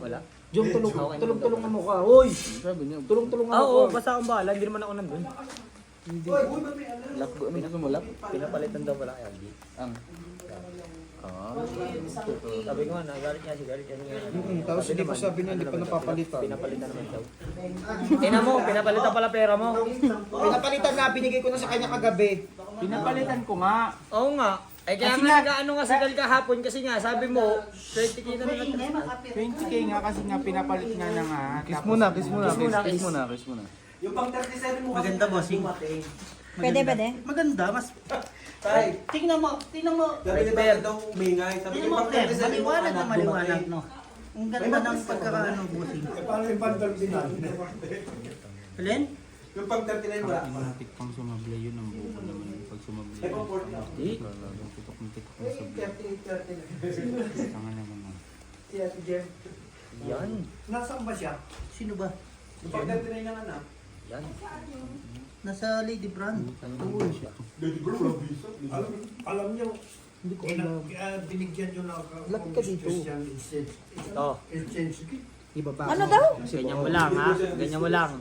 Wala. Yung tulong-tulungan mo ka. Hoy! Sabi niya. Tulong-tulungan mo Oo, ka. basta akong bahala. Hindi naman ako nandun. Lap ko. Ano gusto mo lap? Pinapalitan daw pala kay Aldi. Ang. Ah. Sabi ko nga, nagalit niya, sigalit niya. Tapos hindi pa sabi niya, hindi pa napapalitan. Pinapalitan naman daw. Tingnan mo, pinapalitan pala pera mo. Pinapalitan na, binigay ko na sa kanya kagabi. Pinapalitan ko nga. Oo nga. Eh kaya Kasi nga nga- nag-ano nga sigal kahapon kasi nga sabi mo 20k na lang. 20k nga kasi nga pinapalit nga na nga. Kiss muna, kiss muna, kiss muna, kiss muna. Yung pang 37 mo Maganda, bossing. Pwede, pwede. Maganda, mas... Tay, Tingnan mo. sabi ni Bear daw umingay. Sabi Tingnan ni mo, pang Fer. 37 mo Maliwanag na anak, maliwanag, lumaki. no? Ang ganda ng pagkakaano, bossing. Paano yung pang 39? Alin? Yung pang 39 wala. Matik pang sumablay yun ang buko naman yung pag sumablay. Ay, pang 40. Di. Titok na sablay. Tanga naman na. Si Ate Jem. Yan. Nasaan ba siya? Sino ba? Yung pang 39 ng anak. Yan. Nasa Lady Brand. Lady Bro, wala visa. Alam niyo, Hindi ko alam. binigyan niyo na Lapit ka dito. Ito. Iba pa. Ano daw? Ganyan mo lang ha. Ganyan mo lang.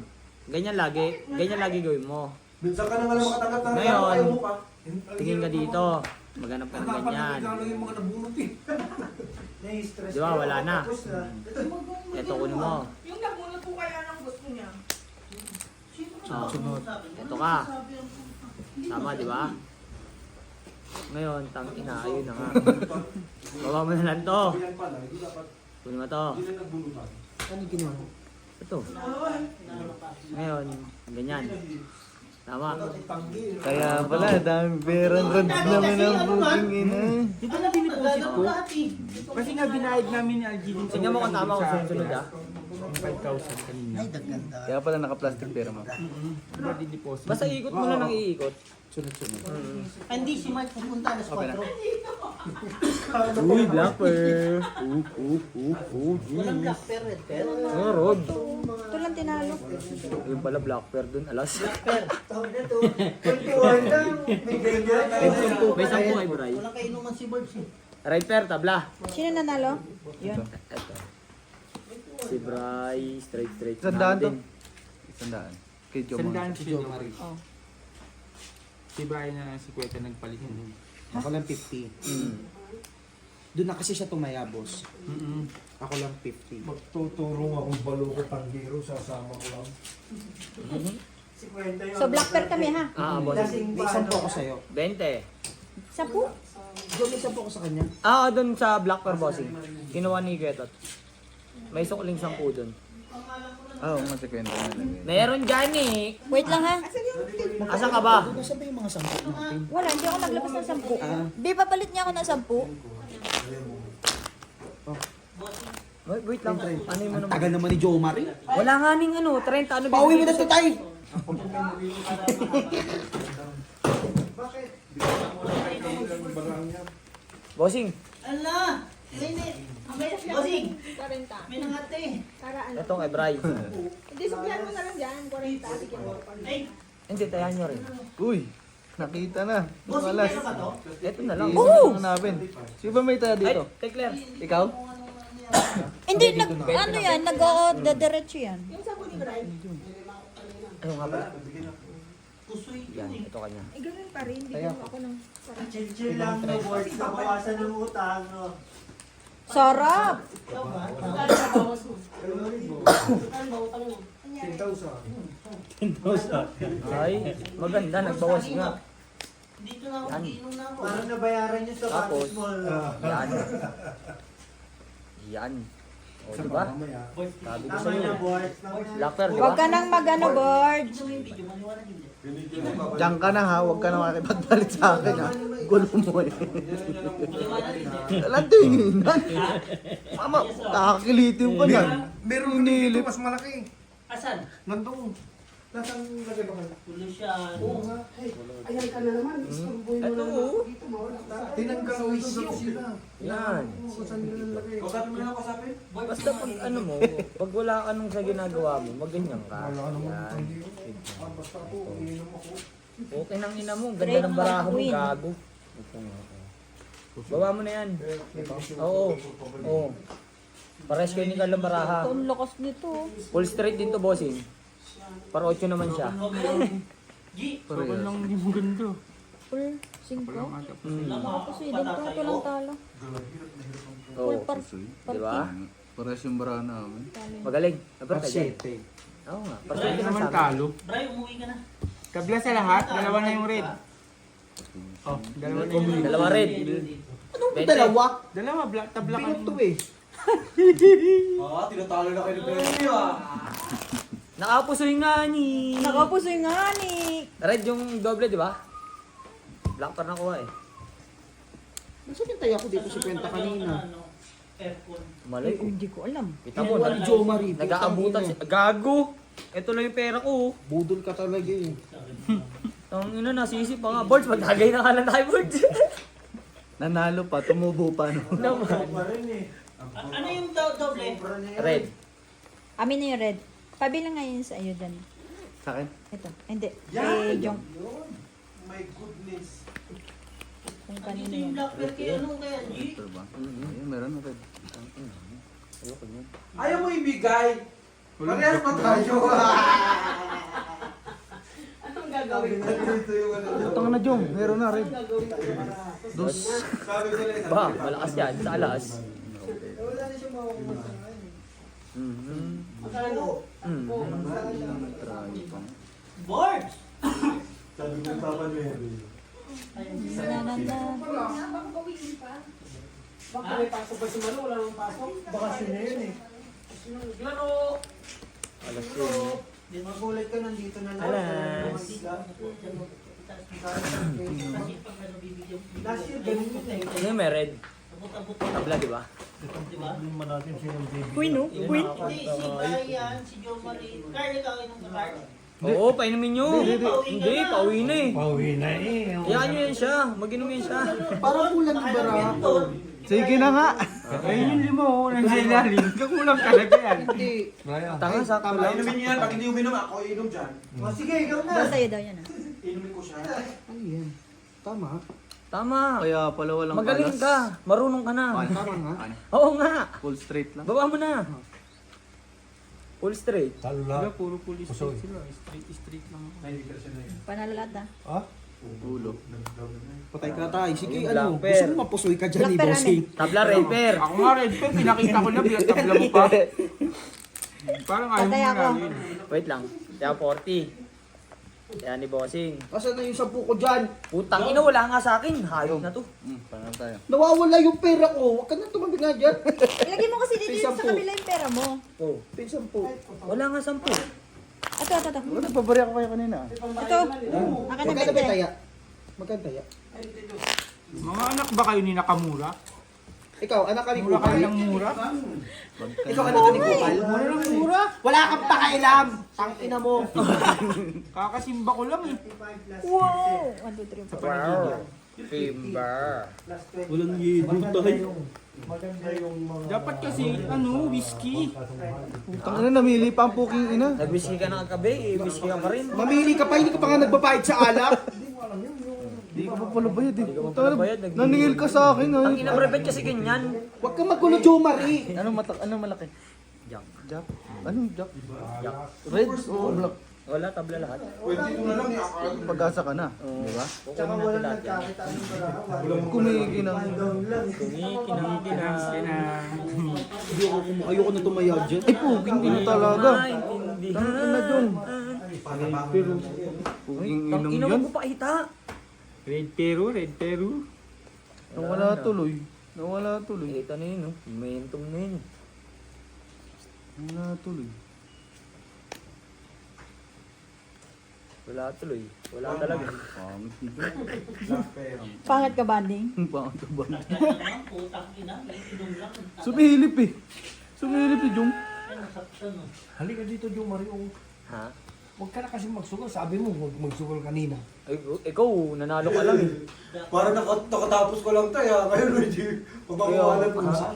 Ganyan lagi gawin mo. Minsan ka na nga lang makatanggap ng Ngayon, ayaw mo pa. Tingin ka dito. Maghanap ka ng ganyan. yung mga nabunot eh. Di ba, wala na. Ito kunin mo. Yung nabunot po kaya ng gusto niya. Oh, ito ka. Tama, di ba? Ngayon, ina, ayun na nga. Baba mo na lang to. Yan pala, hindi dapat, Kunin mo to. hindi na nagbunutan. Ano yung ginawa mo? Ito. Ngayon, ganyan. Tama. Kaya pala, daming perang rods naman ang booking ina. Di ba na diniposit ko? Kasi nga binayad namin ni Algie din sa Tingnan mo kung tama kung sa sunod ah. yung 5,000 kanina. Ay, daganda. Kaya pala naka-plastic pera mo. Di ba diniposit? Basta ikot mo lang ng iikot. Sunod-sunod. Ay, hindi si Mike pupunta alas 4. Uy, blacker. Walang black pair, red pair. Oh, Rod. Ito lang tinalo. Yung pala black pair dun, alas. May 10 kay Bray. Walang kainuman si Burbs eh. Right pair, tabla. Sino nanalo? Yun. Ito. Si Bray, straight. Sandaan to. Natin. Sandaan. Kay Joe Sandaan mo. si Joe Marie. Oh. Si Brian na si Kweta nagpalit yun. Ako lang 50. Mm. Doon na kasi siya tumaya, boss. Mm-mm. Ako lang 50. Magtuturong akong balukot ang hero, sasama ko lang. So, black pair kami, ha? Boss. May isang po ako sa'yo. 20. Sampu? Doon may isang po ako sa kanya. Dun sa black pair bossing. Kinuha ni Kwetot. May sukling 10 dun. Oo, masikwento na lang. Meron dyan eh. Wait lang, ha? Asan ka ba? Nasaan ba yung mga sampo natin? Wala, hindi ako naglabas ng 10. Di ba palit niya ako ng 10? Wait lang. Ano yung Ang tagal naman ni Joe Marie. Wala nga ning 30. Ano Pauwi mo na ito, tay! Bossing, Ala! Hindi. Bossing! 40. May nangate. Para ano? ito kay Bray. Hindi, supplian mo na lang dyan. 40. Sige. Ay, Hindi, tayahan nyo rin. Uy, nakita na. bossing, Alas. meron ba to? Ito na lang. Oo! Hanapin. Sino ba may taya Ay, dito? kay Claire. Ikaw? Hindi, ano yan? Nag-diretso yan. Yung sabon ni Bray. Ano nga pala? Pusoy Yan, yun eh. ito kanya. Eh, ganun pa rin. Bigyan mo ako ng 40. Chill lang, no, boss. Nabawasan ng utang, no? Sarap! Ay, maganda. Nagbawas nga. Dito na ako, Yan. iinom na ako. Parang nabayaran niyo sa Tapos, Mall. yan. Yan. O, diba? Sabi ko sa'yo. Black pair, Huwag ka diba? nang mag-ano, board. Gusto mo yung video, maliwanag hindi. Diyan ka na ha, huwag ka na makipagpalit sa akin ha. Gulo mo eh. Maliwanag hindi. Alam tinginan. Mama, kakakilitin pa yan. Meron nilip. Mas malaki. Asan? Nandun. Nasaan lagay ba kayo? Tulo siya. Ayan ka na naman. Istamboy mo Ito, na oh. naman. Dito, mawala ka. Tinanggal ko ito sa kusina. Yan. Saan nyo nalagay? Kausapin mo na kausapin? Basta pag ano mo, pag wala ka nung sa ginagawa mo, maganyan ka. Wala ka naman Yan. ang hero. Basta ako, iinom ako. Okay nang ina mo, ganda ng baraha mo, Queen. gago. Baba mo na yan. Oo. Oo. Pares kayo ni Carlo Baraha. Ito, ang lakas nito. Full straight din to, bossing. Para 8 naman siya. G. Parang lang hindi mo ganda. Full 5. Kasi dito walang talo. Oo. Full par. Di ba? Pares yung bara namin. Magaling. Nabar ka dyan. Pasyente. Oo nga. Hindi Pasyente naman naman sa amin. talo. Bray, umuwi ka na. Kabla sa lahat, dalawa na yung red. Oh, dalawa na yung red. Dalawa red. Anong 20. dalawa? Dalawa, tabla ka. Binoto eh. Nakapusoy nga ni. Nakapusoy nga ni. Red yung doble, di ba? Black par nakuha eh. Nasa kintay ako dito si Kwenta kanina. Aircon. Malay ko. Hindi ko alam. Kita mo, Kinuha ni Jo Marie. nag-aabutan si... Gago! Ito lang yung pera ko. Budol ka talaga eh. Ang ina, nasisip pa nga. Boards, magdagay na nga lang tayo, boards. Nanalo pa, tumubo pa. No? Naman. Ano yung doble? Red. Amin na yung red. Pabilang ngayon sa iyo dyan. Sa akin? Ito. Hindi. Eh, Jong. My goodness. Kung Dito kanino yung yan. black bear kay ano kaya G? Ito ba? Ayun, meron na red. Ayoko niyan. Ayaw mo ibigay. Parehas pa tayo. Anong gagawin mo? Utang na Jom, meron na red. Dos. Sabi sila isa. Ba, malakas yan. Sa alas. Wala na siya makukuha. Boards! Sabi ko papa niya. Nananda. Baka gawin pa. Baka may pasok ba si Manu? Wala nang pasok. Bakasyon na yun eh. Alas yun. Di magulat ka nandito na lang. Alas. Kasi pag ano bibigyan mo. Last year, ganun yun eh. Ano yung may red? Abot-abot. Tabla, di ba? Di ba? Queen, no? Queen. Hindi, si Brian, si Jo Marie. Carl, ikaw inom ka, Carl? Oo, painumin nyo. Hindi, pauwi na eh. Pauwi na eh. Kaya nyo yan siya. Mag-inom yan siya. Parang kulang yung bara. Sige na nga. Ayun yung lima ko nang sa ilalim. Kakulang talaga yan. Hindi. Tanga, sakto lang. Inumin niyo yan. Pag hindi uminom, ako inom dyan. Sige, ikaw na. Basta sa'yo daw yan ah. Inumin ko siya. Ano yan? Tama. Tama. Kaya pala walang Magaling alas. ka. Marunong ka na. Tama nga. Oo nga. Full straight lang. Baba mo na. Full straight. Diba, puro police straight sila. Straight lang. Panalo lahat ah. Ulo. Patay ka tayo. Sige, Yung ano? black Gusto pear. mo mapusoy ka dyan Black eh, pear bossing. Tabla, red pair. Ako nga red pen, pinakita ko na, tabla mo pa. Parang ayaw mo Patay ako. na yun. Wait lang. Kaya 40. Kaya ni Bossing. Asan na yung 10 ko dyan? Putang ina, wala nga sa akin. Hayop na to. Paano tayo? Nawawala yung pera ko. Huwag ka na tumabig nga dyan. Ilagay mo kasi dito May sa 10. kabila yung pera mo. Oh. Pin 10. Wala nga 10. Ito. Wala, nagpabari ako kayo kanina. Ito. Akin na Magkano ba 20. taya? Magkano taya? Mga anak ba kayo ni Nakamura? Ikaw, anak ka ni Mura kayo Kupal? ng mura? Ikaw, anak ka ni Kupal? Mura ng mura? Wala kang pakailam! Tangina mo! Kakasimba ko lang eh. Wow! 1, 2, 3, 4. Wow. Timber. Walang yidong tayo. Dapat kasi, whiskey. Putang ina, namili pa ang puking ina. Nag-whisky ka na kagabi, whisky ka pa rin. Mamili ka pa, hindi ka pa nga nagbabayad sa alak. Di ka pa pala bayad eh. Hindi ka pa Putang pala bayad, ina, naningil ka sa akin. Ang ina-prevent kasi ganyan. Huwag kang magulo, Jo Marie. Ano malaki? Jack. Jack? Anong Jack? Jack. Red o black? Wala, tabla lahat. Pwede ito na lang. Akala. Pag-asa ka na. Di ba? Kukunin natin lahat yan. Kumikinang. Kumikinang. Ayoko na tumaya dyan. Ay, puking ina talaga. Maintindihan. Tangin na dyan. Puking Tang inang ina yan. mo pa ita. Red Peru. Nawala tuloy. Nawala tuloy. Ito na yun, oh. Momentum na yun. Nawala tuloy. Wala tuloy. Wala talaga. Pangit na. Pangat ka, banding. Pangit na ba? Ang putang ina, inom lang. Sumilip eh. Sumilip eh, Jung. Ano, saktan no. Halika dito, Jo Marie. Ha? Huwag ka na kasi magsugal. Sabi mo, huwag magsugal kanina. Ay, ikaw, nanalo ka lang eh. Para nakatapos ko lang tayo. Kaya hindi. Pagbabawalan ko sa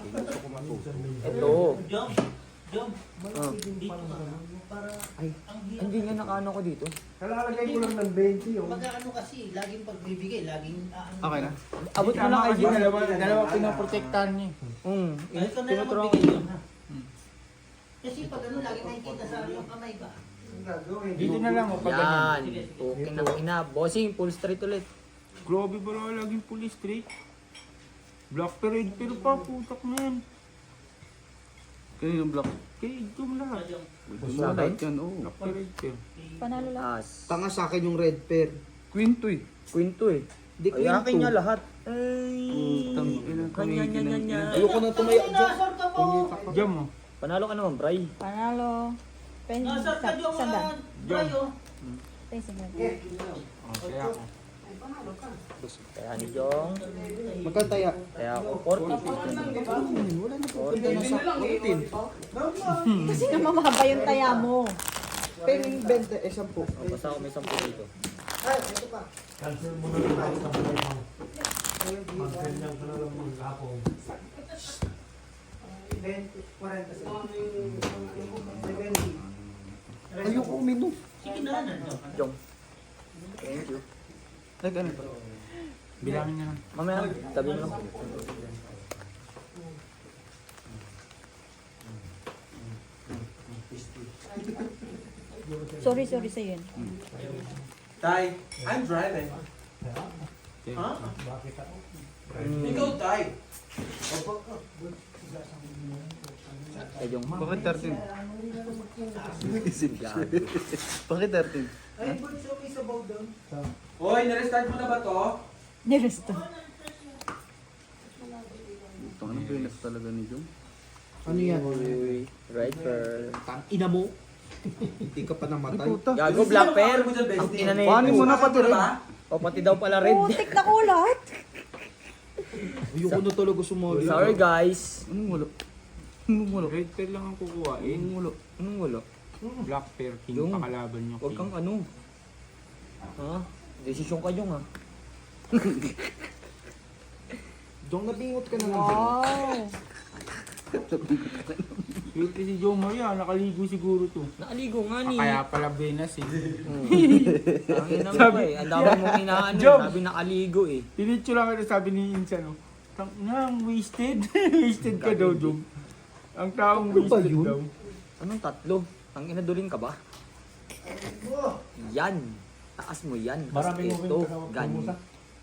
Ito. Jom, dito ka. Para, Ay, hindi nga nakaano ko dito. Kalalagay ko lang ng 20 yun. pagka ano kasi, laging pagbibigay, laging ano. Okay na. Abot mo lang kay Jim. Dalawa pinoprotektahan niya. Kahit ka na lang Tinuturo magbigay yun. kasali yung kamay ba? Dito na lang, pag Yan. Okay na ina. Bossing, full straight ulit. Grabe ba na laging police straight? Black parade, pero pa, putak na yan. Kanino block? Kaya ito lahat. Sa akin? Yan, oo. Black parade, pero. Panalo lang. As. Tanga sa akin yung red pair. Quinto eh. Kwento eh. Di Ay, akin quinto. niya lahat. Ay. Putang ina, Kanya. Ayoko na tumayo dyan. Nasor ka mo! Diyan mo. Panalo ka naman, Bray. Panalo. Nasor ka yung Sandal. Brayo. Tayo sandal. Kaya ako. Kaya ni Jong. Magkano taya? Kaya ako 40. Wala na po. Punta na sa 14. Kasi nga mamahaba yung taya mo. Pero yung 20, 10. Basta ako may 10 dito. Cancel mo na lang sa buhay mo. Mag-ganyan ka na lang ng hapon. Ayoko uminom. Sige na, nandiyan ka. Jong. Thank you. Ay, ganito. Bilangin na lang. Mamaya, tabi mo lang. Sorry sa'yo yun. Tay, I'm driving. Ha? Bakit ako? Ikaw, Tay. Kay Jong. Bakit 13? Isip ka. Bakit 13? Ay, but show me sa bow down. Hoy, na-restart mo na ba to? Niresto. Ito, ano bilis talaga ni Jong? Ano yan? Uy, right per. Tang ina mo. Hindi ka pa namatay. Gago, black pair. Ang ina na Paano mo ito. na pati rin? O, pati daw pala red. Putik na ko lahat. Ayoko na talaga sumali. Sorry guys. Anong wala? Anong wala? Red pair lang ang kukuhain. Anong wala? Anong wala? Black pair, king Yung- pakalaban nyo. Huwag kang ano. Ha? Desisyon ka Jong ha. Dong nabingot ka na lang. Wow. Swerte si Joe Maria, nakaligo siguro to. Nakaligo nga ni. Kaya pala Venus eh. Ang ina mo pa eh. Ang dami mong inaano eh. Jom. Sabi nakaligo eh. Tinitso lang ito sabi ni Insan, oh. Tang nang wasted. Wasted ka daw, Joe. Ang taong Ano ba wasted yun? daw. Anong tatlo? Ang inadulin ka ba? Yan. Taas mo yan. Maraming Tapos moving ito. ka na Ganyan.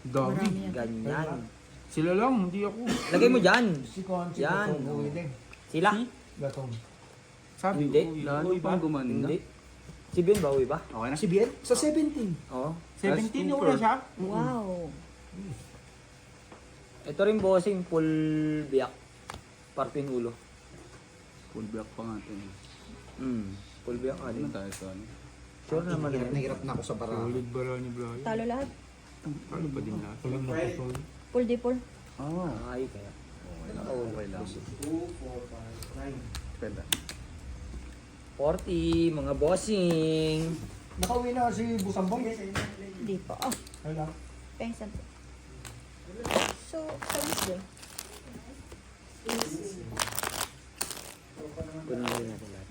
Dami. Marami yan. Ganyan. Sila lang, hindi ako. Lagay mo dyan. Si Conchi, Yan. Gatong, uwiling. Sila? Gatong. Sabi Hindi. ko, Lalo uy, pang ba? gumanda. Hindi. Si Ben ba? Uwi ba? Okay na. Si Bien? Sa 17. Oo. 17 na una siya. Wow. Ito rin bossing full biyak. Parpin ulo. Full block pa nga ito. Full biyak nga Ano din. tayo sa ano? Sure naman Hirap na yan. hirap na ako sa bara. Solid ba lang ni Brian? Talo lahat. Ano pa din lahat? Walang napusol. Full di full. Oo. Ay kaya. Okay lang. 2, 4, 5, 9. Pwede. 40 mga bossing. Nakauwi na si Busambong. Hindi pa. Oh, Wala. pensan. So, service din. Kunin ulit natin lahat.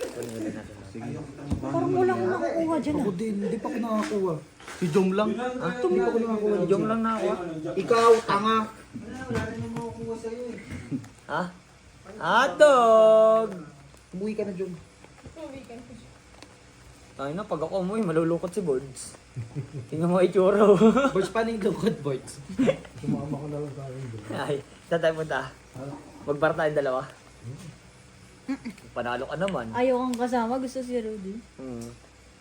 Kunin ulit natin lahat. Sige. Parang wala akong nakukuha dyan Ako ah. din, hindi pa ako nakakuha. Si Jom lang. Ah, Hindi pa ako nakakuha. Jong lang na ako. ah. Ikaw, tanga. Ha? Atog! Umuwi ka na, Jom. Tayo na, pag ako umuwi, malulukot si Boards. Tingnan mo itsura. oh. Boys, paano yung lungkot, boys? Sumama ko na lang sa akin. Ay, saan tayo punta? Magbar tayong dalawa. Panalo ka naman. Ayaw kang kasama. Gusto si Rudy.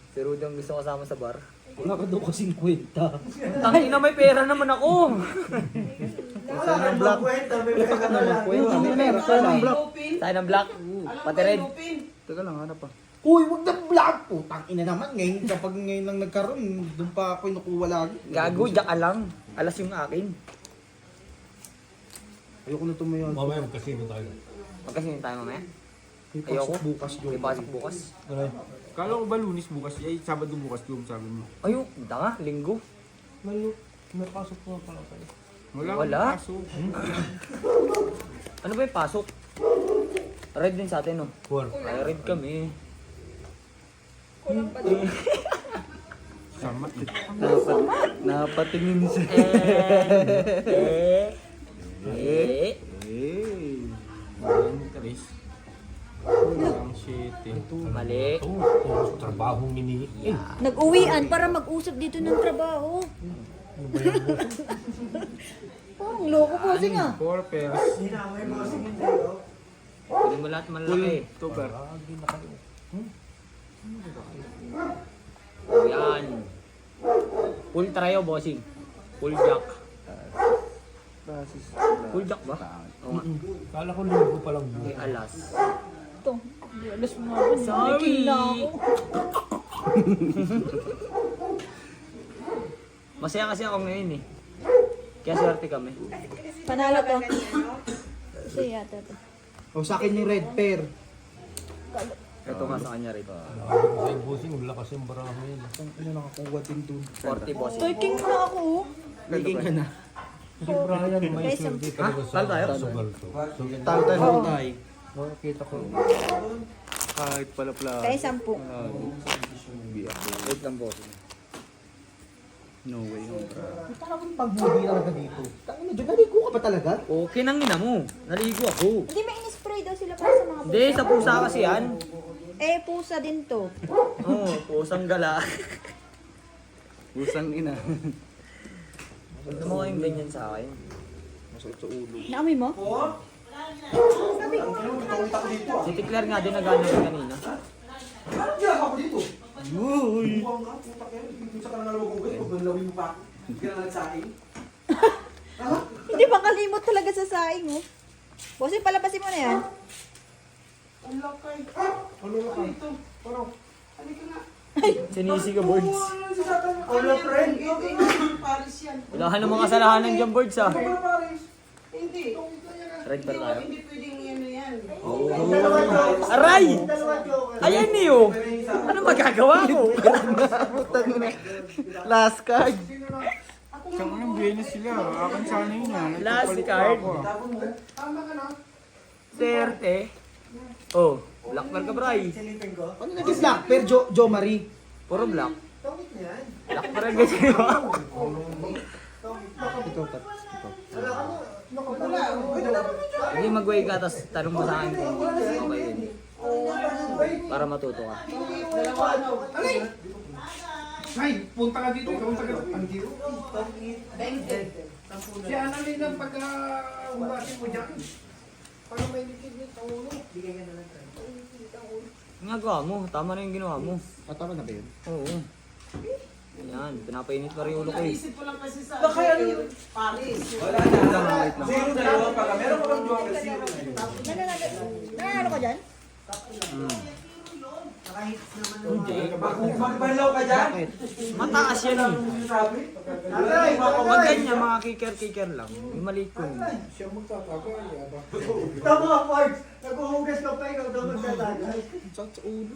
Si Rudy ang gusto kasama sa bar. Wala ka daw kasing kwenta. Tangina, may pera naman ako. Saan ang block? Baka naman kwenta. May meron ka lang. Tayo ng black. Pati red. Teka lang, hanap pa. Uy, wag na vlog po. Tangina naman. Ngayon, kapag ngayon lang nagkaroon, doon pa ako nakuha lagi. Gago, diyak lang. Alas yung akin. Ayoko na tumayo. Mamaya magkasino tayo. Magkasinin tayo mamaya. May Ayoko. pasok bukas, Jom. May pasok bukas. Alay. Kala ko ba lunis bukas? Ay, Sabado bukas yung sabi mo. Ayun, hindi nga, linggo. May pasok po pala tayo. Wala. Wala. Kaso. Ano ba yung pasok? Red din sa atin, no? 4. Ay, red kami. Sama. Napatingin siya. Eh. Hey. Walang interest. Ang shit eh. Mali. Ito, puro trabahong mini. Nag-uwian para mag-usap dito ng trabaho. Ano ba yan, boss? Parang loko po nga. 4 pairs. Pwede mo lahat malaki. Tuber. Lagi nakayo. Yan. Full trio, bossing. Full jack. Full jack ba? Oo nga. Kala ko linggo pa lang May buo. alas. Ito. Alas mo nga. Sorry. Na ako. Masaya kasi ako ngayon eh. Kaya swerte kami. Panalo to. Kasi yata to. O sa akin yung red pair. Ito nga sa kanya rin. Sa bossing, wala kasi yung barama yun. Ano nakakuha din dun? 40 bossing. Toy king na ako. Liging ka na. Si Brian, may Guys, survey talaga sa Talo tayo? sugal to. Talo tayo. Oo. Tay. Kita ko. Kahit pala Kaya 10. Wait lang bossing. No way. Talagang pag-movie talaga dito. Tangina, Diyo, naligo ka pa talaga? Okay nang ina mo. Naligo ako. Hindi, may in-spray daw sila para sa mga pusa. Hindi, sa pusa kasi yan. Eh, pusa din to. Oo, pusang gala. Busang ina. Huwag mo kayong ganyan sa akin. Masakit sa ulo. Naamoy mo? Si Tikler nga din nagano ko kanina. Hindi ako dito. Uy! Buwang nga, putak yan. Dito sa kanang nalawag ko, paglalawin mo pa ako. Hindi ka na nagsaing. Hindi ba kalimot talaga sa saing, oh? Bossy, palabasin mo na yan. Ang lakay. Ano lakay ito? Parang, halika nga. Sinisi ka, Birds. Ano, friend? Paris yan. Wala ka namang kasalahanan dyan, Birds ah. Ito ba Paris? Hindi. Red pa tayo. Hindi pwedeng ano yan. Aray! Ayan niyo! Ano magagawa ko? Putang ina. Last card. Saan yung Venus sila? Akin sana yun ah. Last Nagpapalit card. ako, ah. Tama ka na. 30. Oh, black bear ka, Bray. Ano naging black pair, Jo Marie? Puro black. Black bear ka siya. Ito, Hindi mag-way ka, tapos tanong mo sa akin kung okay yun. Para matuto ka. Ay, punta ka dito. Punta ka dito. Ang giro. Si Annalyn ang pagka-ugasin mo dyan. Para may likid nito ulo. Bigay ka na lang tayo. Ginagawa mo, tama na yung ginawa mo. tama na ba yun? Oo. Yan, pinapainit pa rin yung ulo ko eh. Baka ano yun? Paris. Wala na. Zero dalawa pa ka. Meron pa bang joker? Zero na yun. Nanalo ka dyan? Hindi. Magbanlaw ka dyan? Mataas yan eh. Sabi? Huwag ganyan, mga kicker-kicker lang. Yung maliit ko. Tama ka, Parks. Naghuhugas ka pa ikaw daw magtatagay. Sakit sa ulo.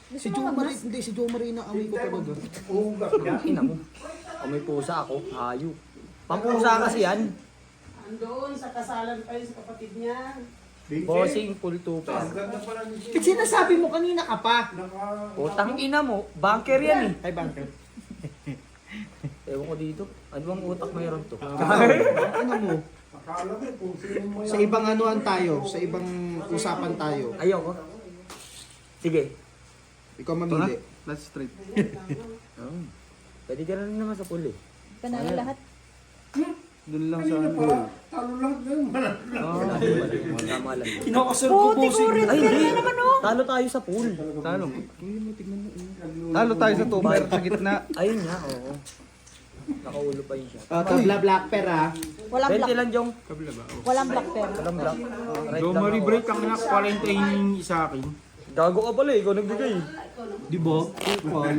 Si Jo Marie, hindi, si Jo Marie na amoy ko talaga. Huhugas ka. Ina mo. O may pusa ako, hayop. Pampusa kasi yan. Andoon sa kasalan pa yun sa kapatid niya. Bossing full 2 pesos. Sinasabi mo kanina ka pa. Putang ina mo, banker yan eh. Ay, banker. Ewan ko dito. Ano bang utak mayroon to? Ano mo? Akala mo kung sino mo Sa ibang anuan tayo, sa ibang usapan tayo. Ayoko. Sige. Ikaw mamili. Last straight. Oh. Pwede ka na rin naman sa pool eh. Panalo lahat. Doon lang sa ano. talo lang din. Tama lang. Kinakasal Puti ko rin. Ay, hindi. Na naman, oh. Talo tayo sa pool. Talo. Talo tayo sa tuber sa gitna. Ayun nga, oo. Nakaulo pa yun siya. Tabla black pair ah. Walang 20 black. lang, Jong. Kabila ba? Oh. Walang black pair. Walang black. Right Do lang Marie ako. break ang anak, quarantine sa akin. Gago ka pala, ikaw nagbigay. Di ba? Equal.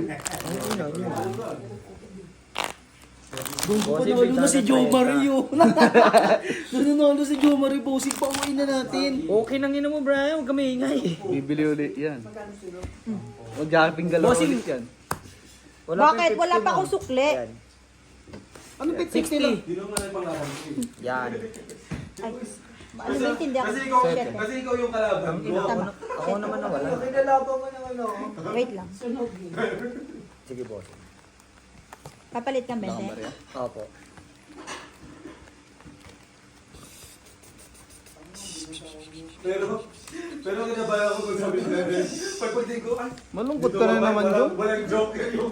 Doon ko Bossy, panalo na si Jo bigla na Marie oh. Doon nanalo si Jo Marie, bossing pa uwi na natin. Okay nang ina mo, Brian. Huwag ka maingay. Bibili ulit yan. Mag-jumping galaw Bossing. ulit yan. Wala Bakit? pa Wala yung pa akong 50 mo. sukli. Yan. Ano bet 60 lang? 60. Di naman ang pangalan. Yan. Ay, ano ba intindi ako? Kasi ikaw, Shit, eh. kasi ikaw yung kalaban. Ang ina ako, ako naman na wala. Kinalaban mo naman ako. Wait lang. Sige, boss. Papalit kang bente. Maria. Opo. Pero kinabayan ako kung sabi ko na pagpagting ko, ay, Malungkot ka na naman, Jom. walang joke yun.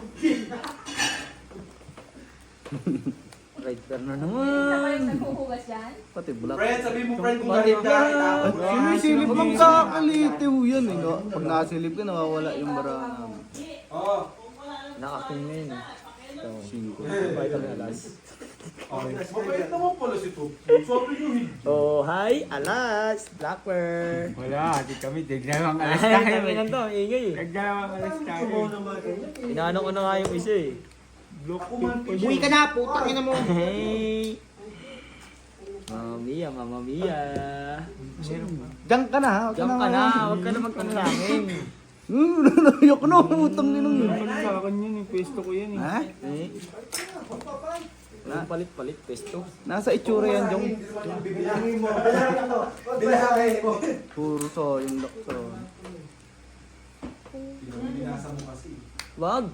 Right there na Isa pa yung naman. naghuhugas yan? Pati black. Friend, sabi mo friend kung Bakit ganito kita. Sinisilip lang kakalitiw yan eh. No? Pag nasilip ka, nawawala yung bara namin. Oo. Nakaking na yun. So, 5 kami alas. Mabait naman pala si Top. Sabi nyo hindi. Oh, hi, alas, Blackbird. Wala, di kami. Tignan alas Ay, tayo. kami nandito, ingay eh. Tignan alas tayo. Inaano ko na nga yung isa eh. Uwi ka na, putang ina mo. Hey! Mamma mia, mamma mia. Diyan ka na ha. Diyan ka na, huwag ka na magpanalangin. Nanayak na, utang ninong yun. Ano sa akin yun, yung pwesto ko yan eh. Ha? Eh? Palit-palit, pesto. Nasa itsura yan, Jong. Bibilangin mo. Bilangin mo. Puro so, yung doktor. Binasa mo kasi. Wag!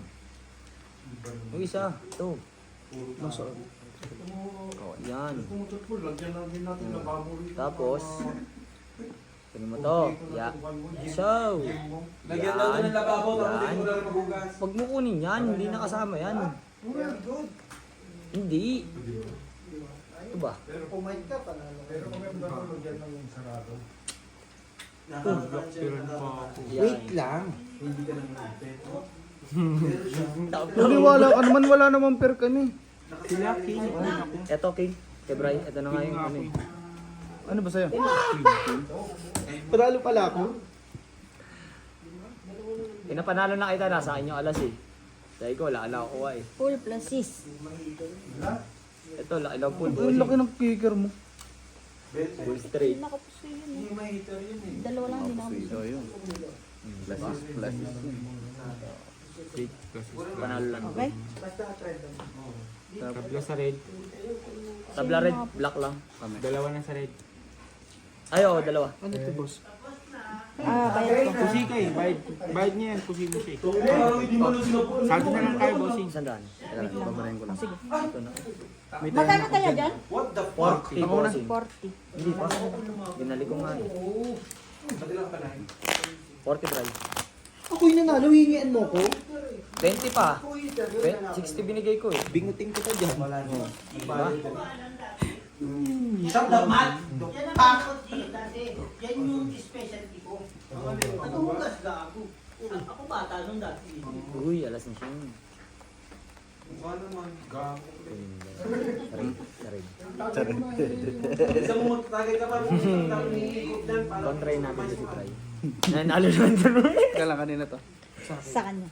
Yung isa, ito. Masarap. Oh, yan. Lagyan natin natin ng baboy. Tapos, kunin mo to. Ya. So, Lagyan daw doon ng lababo, tapos hindi mo na rin maghugas. Huwag mo kunin yan, hindi nakasama yan. Hindi. Ito ba? Pero kung may baboy, lagyan ng sarado. Pero pa ako. Wait lang. Naniwala ka naman, wala naman per kami. Sila, King. Ito, King. Kay Bri, ito na nga yung ano eh. Ano ba sa'yo? Panalo pala ako. Pinapanalo na kita, nasa akin yung alas eh. Dahil ko, wala ako eh. Full plus sis. Ito, laki lang full. Ang laki ng kicker mo. Full straight. Nakapuso yun eh. Dalawa lang, hindi nakapuso. So, yun. Plus. Panalo lang. Okay? Tabla sa red. Tabla red, black lang. Dalawa na sa red. Ay, oo, dalawa. Ano ito, boss? Bayad ko. Kusi ka eh. Bayad niya yan. Kusi mo siya eh. Parang hindi mo na sinapunan. Sa atin na lang tayo, bossing. Sandaan. Babarayin ko lang. Sige. Ito na. Magkano kaya dyan? What the fuck? 40 bossing. 40. Hindi pa. Binalik ko nga eh. Pati lang pala. 40 Bri. Ako yung nanalo, hingian mo ko. 20 pa. 60 binigay ko eh. Bingutin kita dyan. Diba? Shut the mat! Yan ang ako, G, dati. Yan yung specialty ko. Naghuhugas ka ako. Ako bata nung dati. Uy, alas na siya yun. Mukha naman. Gago. Sarid. Isa mo magtagay ka pa. Ikot dyan. Kontray natin si Try. Nanalo naman dyan. Kaya lang kanina to. Sa kanya.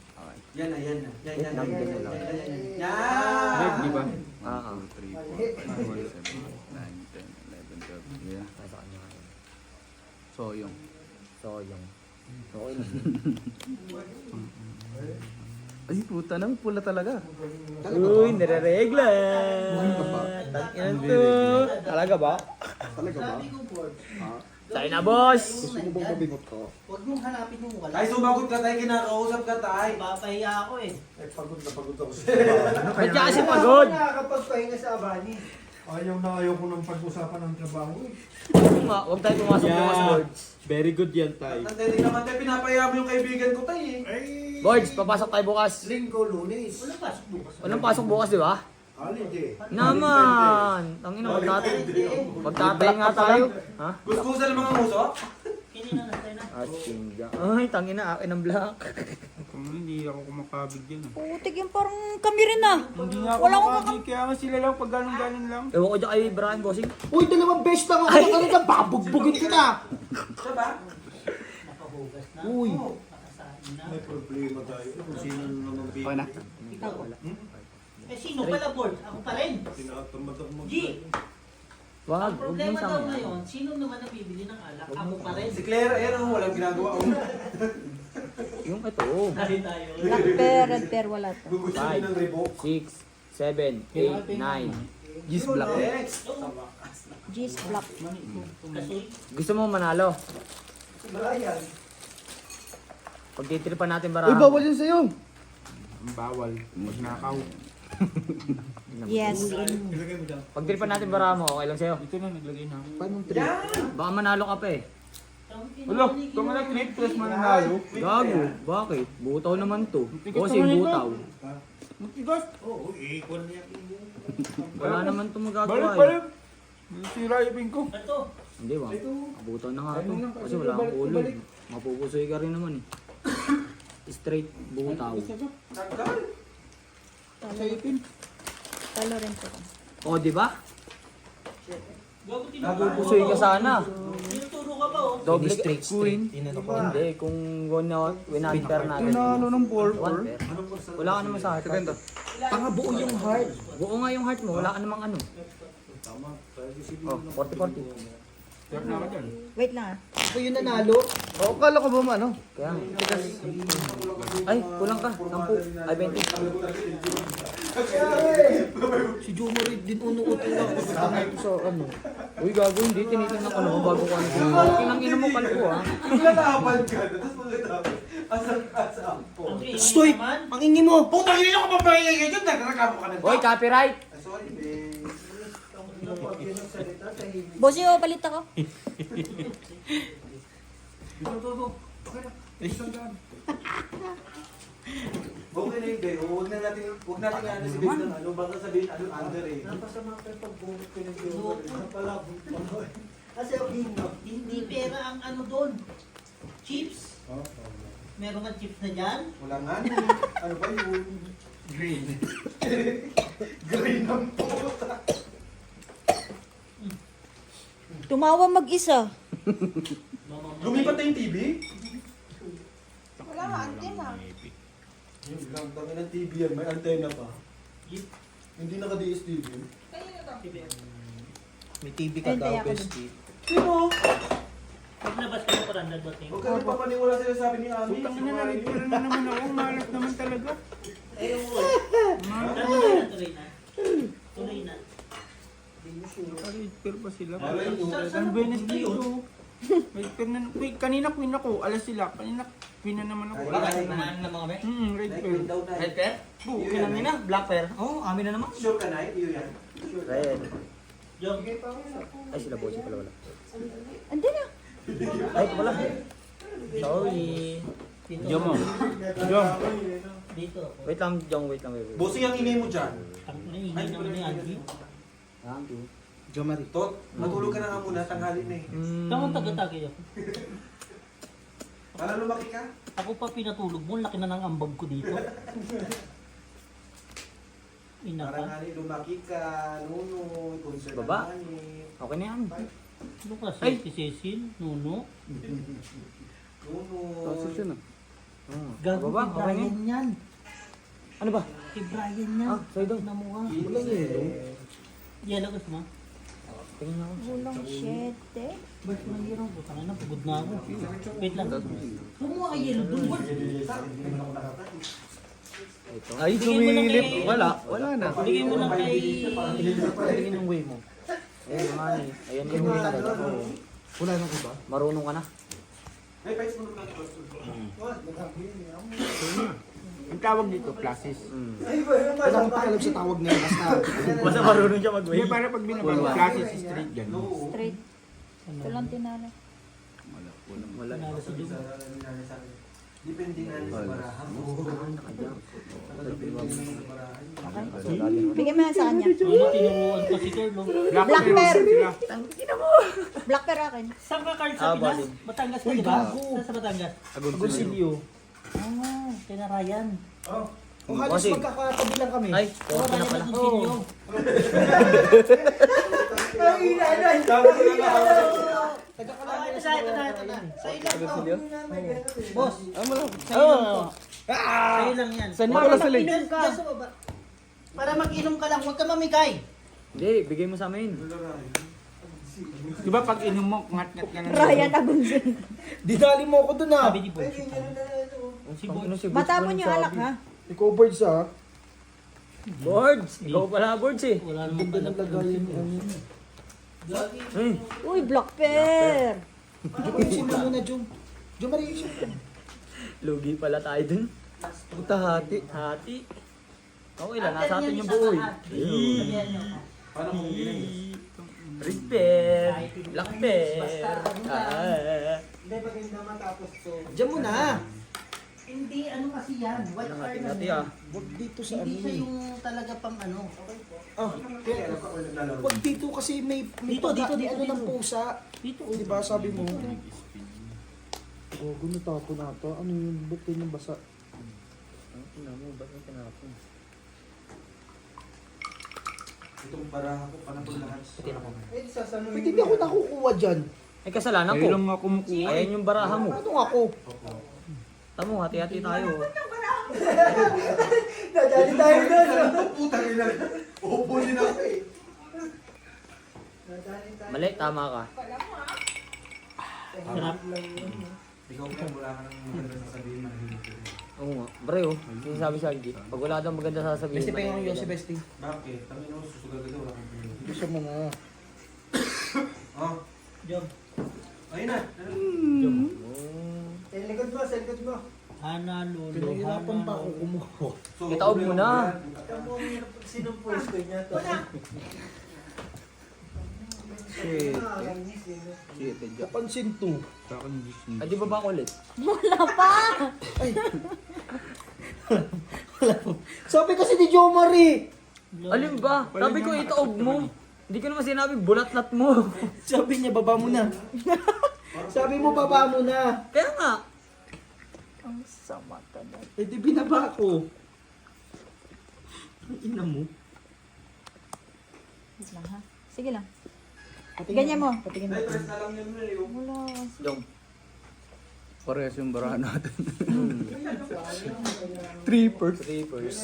Yan na, yan na. Yan, yan, Number yan, na yan, lang. yan, yan. Red, di ba? Ah, 3, 4, 5, 6, 7, 8, 9, 10, 11, 12. Yeah. Sa kanya nga yun. So, yung. So, yung... Okay na. Ay, puta nang pula talaga. Uy, nire-regla. Tangina to. Talaga ba? Sabi ko, board. Tayo na, boss! Gusto mo bang mabingot ko? Huwag mong hanapin yung wala. Ay, sumagot ka tayo, kinakausap ka tayo. Papahiya ako eh. Pagod na pagod ako sa Ba't ka kasi pagod? nakakapagpahinga sa abani. Ayaw na ayaw ko ng pag-usapan ng trabaho eh. Huwag tayo pumasok bukas, Boards. Very good yan tayo. Nandiyan naman tayo, pinapaya mo yung kaibigan ko tayo eh. Ay, Boards, papasok tayo bukas. Linggo, Lunes. Walang pasok bukas. Walang pasok bukas, di ba? Holiday. Naman! Tangina, magtatay nga tayo. Ha? Gusto sa mga muso? Kinina na tayo na. Asingga. Ay, tangina, akin ang black. Kung hindi ako kumakabig yan. Putik yung parang kami rin ah. Hindi nga ako Wala akong makabig. Kaya nga sila lang pag galing lang. Ewan ko dyan kay Brian Bossing. Uy, dalawang beses lang ako talaga. Babugbugin kita. Siya ba? Nakahugas na. Uy. Nakasain na. May problema tayo. Kung sino naman Okay na? Ikaw. Eh sino pala, board? Ako pa rin. tinatamad ako mag- G, Wag, ang huwag mo problema daw sama. ngayon, sino naman nabibili ng alak? Ako pa rin. Si Claire, ayan ang walang ginagawa. Yung ito. Dahil tayo. Black pair, red pair, wala to. Gugusto niyo ng revoke. 6, 7, 8, 9. Gis black. Next. G's black. Kasi, Gusto mo manalo? Pagtitripan natin Uy, barahan. bawal yun sa'yo. Ang bawal. Magnakaw. Yes. Pag tripan natin bara mo, okay lang sa'yo. Ito na, naglagay na ako. Paano 3? Baka manalo ka pa eh. Wala, ito nga na clip, plus mananalo. Gago, bakit? Butaw naman to. Tigas Kasi naman ito. butaw. Matigas. Wala naman to magagawa Balik, eh. balik. Sira yung ping ko. Ito. Hindi ba? Butaw na nga to. Ayun lang, Kasi wala kang balik, ulo. balik. Mapupusoy ka rin naman eh. Straight butaw. Sa ipin. Talo rin po. O, di ba? Gago Mapupusoy ka sana. tinuturo ka ba oh? Double Straight, queen. Inano ko. Hindi, kung win-pair natin. Tinalo ng 4-4. One pair. Wala ka naman sa heart. Tanga buo yung heart. Buo nga yung heart mo, wala ka namang ano. Oh, 40-40. Tiyap na ako dyan. Wait lang ah. Ako yung nanalo. O, kala ko ba ano? Kaya nga. Ay, kulang ka. 10. Ay, 20. Si Jomo rin din unuutin lang. Tanga ito sa ano. Uy, gago, hindi. Tinitingnan ko naman bago ko ano. Kinang ina mo kalbo ah. Andre, yung Stoy! naman. Ang ingi mo! Putang ina ko pa ba yung dyan? Nagkakamo ka na. Uy, copyright! Sorry, babe. Bossing, oh, palit ako. Okay na yun, babe. Huwag natin ano si babe ng ano. Baka sabihin ano under eh. Kasi hindi pera ang ano doon. Chips. Meron ka chips na dyan? Wala nga. Ano ba yun? Green. Green ng puta. Tumawa mag-isa. Lumipat na yung TV? Wala nga, antena. Yung lang, tangin ng TV yan. May antena pa. Hindi naka-DSTV. May TV ka Ayun, daw, kaya ako bestie. Sino? Paglabas ko pa rin nagbating. Huwag ka rin papaniwala sila sabi ni Ami. Putang ina na, nagtira na naman ako. Malas naman talaga. Ayun mo. Tuloy na, tuloy na. Tuloy na. Naka-repair pa sila. Malay mo. Ang Venice dito. May pair na. Wait, kanina queen ako. Alas sila. Kanina queen na naman ako. Bakit? Manahan naman kami. Red Like, pair. daw tayo. Red pair? Iyo Kinang yan. ina, black pair. Oo, amin na naman. Sure ka na? Iyo yan. Sure ka. Red. Yung, Ay, sila bossy pala wala. Andi na. Ay, ito pala. Sorry. Jom mo. Jom. dito. Wait lang, Jong, wait lang. Wait. Bossing ang ingay mo dyan. Ang naingay naman ni Andy. Thank you. Jo Marie. Tot, matulog ka na nga muna. Tanghali na eh. Tangang taga-tagay ako. Para lumaki ka. Ako pa pinatulog mo, laki na ng ambag ko dito. Ina Para ka. nga lumaki ka. Nuno. Concern Baba. na namin. Okay na yan. Ano kasi? Ay! Si Cecil, Nuno. Nuno. Position ah. Gago Baba, kay okay na Brian yan. Ano ba? Kay Brian yan. Ah, sa'yo daw. Na mo nga. Walang yelo. Yellow gusto mo? Tingnan ako. Kulang 7. Ba't mo nang yellow? Butang na, pagod na ako. Wait lang. Kumuha ka yellow dun. Ito. Ay, Bigyan mo na sumilip. kay- Wala, wala na. Bigay mo lang kay... Tingin yung way mo. Ayan nga eh. Ayan yung way talaga. Oo. Wala nang iba. Marunong ka na. May pwede mo naman. Ang tawag dito, classes. Wala akong pakialam sa tawag na yun. Basta. Basta marunong siya mag-way. Hindi, para pag binabalo, classes straight ganun. No. Straight. Ito lang tinalo. Wala. Nalo si Jun. Depende nga sa barahan. Bigyan mo yan sa kanya. Ano, tinuruan pa si Carlo. Black Black pair. sila. Black pair akin. Saan ka card sa Pinas? bali. Batangas ka, di ba? Saan sa Batangas? Agoncillo. Ah, kina Ryan. Kung halos Bossing. magkakatabi lang kami. Ay, Oh, okay na Ryan pala. Agoncillo. Ah, ito na. Sa ilang to. Boss, Oo. sa ilang yan. Saan mo pala sila? Mag-inom ka. Para mag-inom ka lang, huwag ka mamigay. Hindi, bigay mo sa amin. Di ba pag inom mo, ngat-ngat ka na. Ryan Agunzin. Dinali mo ako dun ah. Sabi ni Boss. Si Boards. Matapon yung alak ha. Ikaw birds ah. Boards! Ikaw pala Boards eh. Wala naman pala. Eh, Uy, black pair. Ayusin mo muna, Jom. Jom Marie, ayusin mo. lugi pala tayo dun. Puta hati. Hati. Okay lang, nasa atin yung buo eh. Paano kung ginagin? Red bear, black bear. Hindi, pag hindi naman tapos to. Diyan mo na. Hindi, ano kasi yan. White Ano card natin na. ah. Huwag dito sa Hindi ano siya eh. yung talaga pang ano. Ah, Kaya alam ko kung naglalaro. huwag dito kasi may Dito, dito, may dito, ano ng dito. pusa. Dito, Di ba sabi mo? Oh, guno tapo na ito. Ano yun? Ba't yun yung basa? Ang ina mo, ba't yung tinapon? Itong baraha ko, panapon lahat. Pwede hindi ako nakukuha dyan. Ay kasalanan Kayo ko. lang nga kumukuha. Ayan yung baraha mo. Ano ako? Tamo, hati-hati tayo. Nadali tayo doon. Putang ina. Upo din ako eh. Mali, tama ka. Sarap. Ikaw ka, wala ka nang maganda sasabihin, manahimik ka rin. Oo nga. Bro, sinasabi sa Algie. Pag wala daw maganda sasabihin. Besti pa yung manahimik Yossi ka. Besti. Bakit? Tangin mo, susugal ka daw, wala kang pinili. Hindi siya mga... Oh, Job. ayun na. Sa likod mo. Hana, Lolo. Pinahirapan pa ako kumuha. So, Itaob mo na. Sinong pwesto niya to? Shit. Shit, dyan. Kapansin to. Sa akin, Disney. Ay, di ba ba ulit? Wala pa! Sabi kasi ni Jomar eh. Alin ba? Sabi ko itaob mo. Hindi ko naman sinabi, bulatlat mo. Sabi niya, baba mo na. Sabi mo, baba mo na. Kaya nga. Ang sama talaga. Eh di binaba ko. Ang ina mo. Wait lang ha. Sige lang. Ganyan mo. Patingin Ay, mo. press na lang yun na yun. Wala kasi. Yung. Parehas yung barahan natin. Trippers. Trippers.